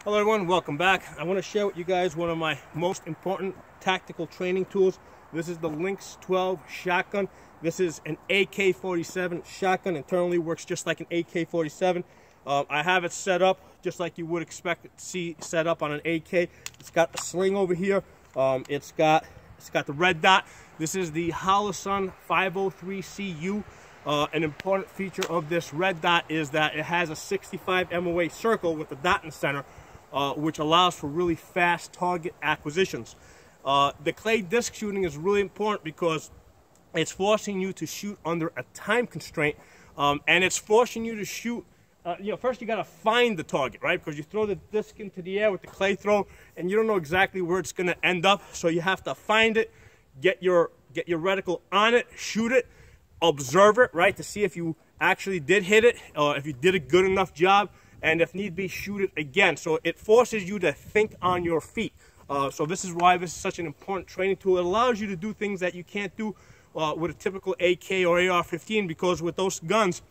Hello everyone, welcome back. I want to share with you guys one of my most important tactical training tools. This is the Lynx12 shotgun. This is an AK-47 shotgun. Internally works just like an AK-47. I have it set up just like you would expect it to see set up on an AK. It's got a sling over here. It's got the red dot. This is the Holosun 503CU. An important feature of this red dot is that it has a 65 MOA circle with a dot in the center, which allows for really fast target acquisitions. The clay disc shooting is really important because it's forcing you to shoot under a time constraint, and it's forcing you to shoot. First you got to find the target, right? Because you throw the disc into the air with the clay throw, and you don't know exactly where it's going to end up. So you have to find it, get your reticle on it, shoot it, observe it, right, to see if you actually did hit it, or if you did a good enough job, and if need be, shoot it again. So it forces you to think on your feet. So this is why this is such an important training tool. It allows you to do things that you can't do with a typical AK or AR-15, because with those guns,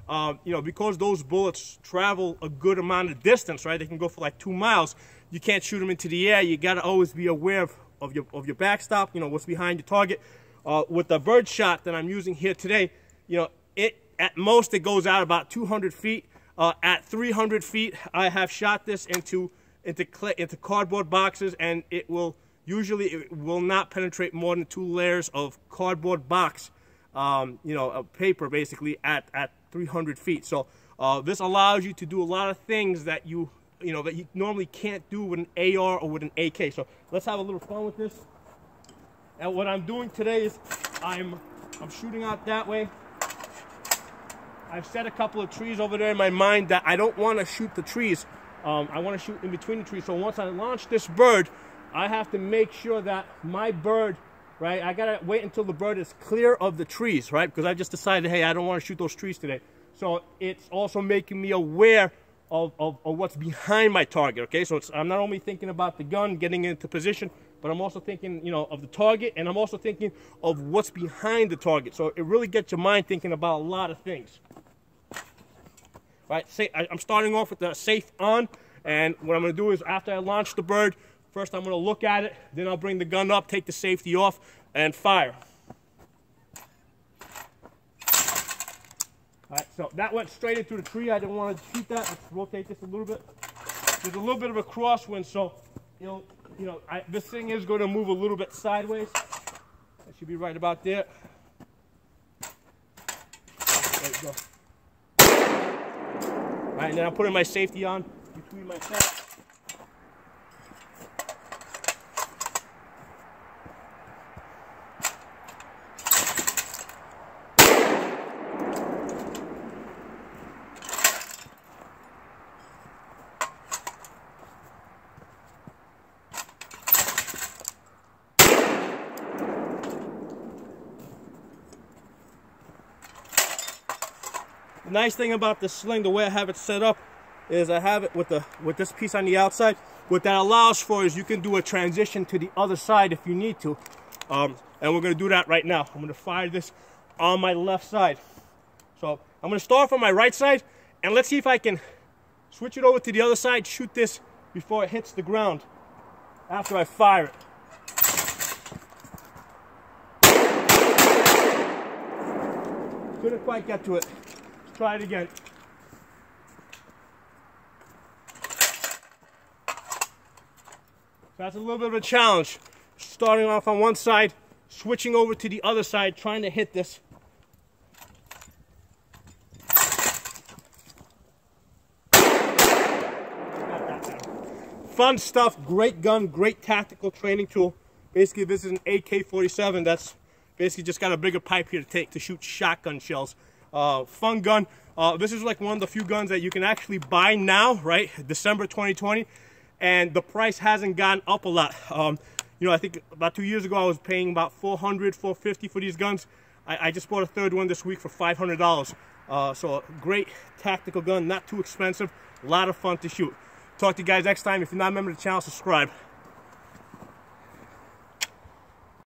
because those bullets travel a good amount of distance, right? They can go for like 2 miles. You can't shoot them into the air. You got to always be aware of your backstop, what's behind your target. With the bird shot that I'm using here today, at most it goes out about 200 feet. At 300 feet, I have shot this into cardboard boxes, and it will not penetrate more than 2 layers of cardboard box, of paper basically at 300 feet. So this allows you to do a lot of things that you normally can't do with an AR or with an AK. So let's have a little fun with this. And what I'm doing today is I'm shooting out that way. I've set a couple of trees over there in my mind that I don't want to shoot the trees. I want to shoot in between the trees. So once I launch this bird, I have to make sure that my bird, right, I got to wait until the bird is clear of the trees, right? Because I've just decided, hey, I don't want to shoot those trees today. So it's also making me aware of what's behind my target, okay? So I'm not only thinking about the gun, getting into position, but I'm also thinking, of the target, and I'm also thinking of what's behind the target. So it really gets your mind thinking about a lot of things. Right, I'm starting off with the safe on, and what I'm going to do is after I launch the bird, first I'm going to look at it, then I'll bring the gun up, take the safety off, and fire. Alright, so that went straight into the tree. I didn't want to shoot that. Let's rotate this a little bit. There's a little bit of a crosswind, so this thing is going to move a little bit sideways. That should be right about there. There we go. All right, and then I'm putting my safety on between my sets. The nice thing about this sling, the way I have it set up, is I have it with this piece on the outside. What that allows for is you can do a transition to the other side if you need to. And we're going to do that right now. I'm going to fire this on my left side. So I'm going to start from my right side, and let's see if I can switch it over to the other side, shoot this before it hits the ground after I fire it. Couldn't quite get to it. Try it again. So that's a little bit of a challenge. Starting off on one side, switching over to the other side, trying to hit this. Fun stuff, great gun, great tactical training tool. Basically, this is an AK-47 that's basically just got a bigger pipe here to shoot shotgun shells. Fun gun. This is like one of the few guns that you can actually buy now, right? December 2020, and the price hasn't gone up a lot. I think about 2 years ago I was paying about $400, $450 for these guns. I just bought a third one this week for $500. So a great tactical gun, not too expensive, a lot of fun to shoot. Talk to you guys next time. If you're not a member of the channel, subscribe.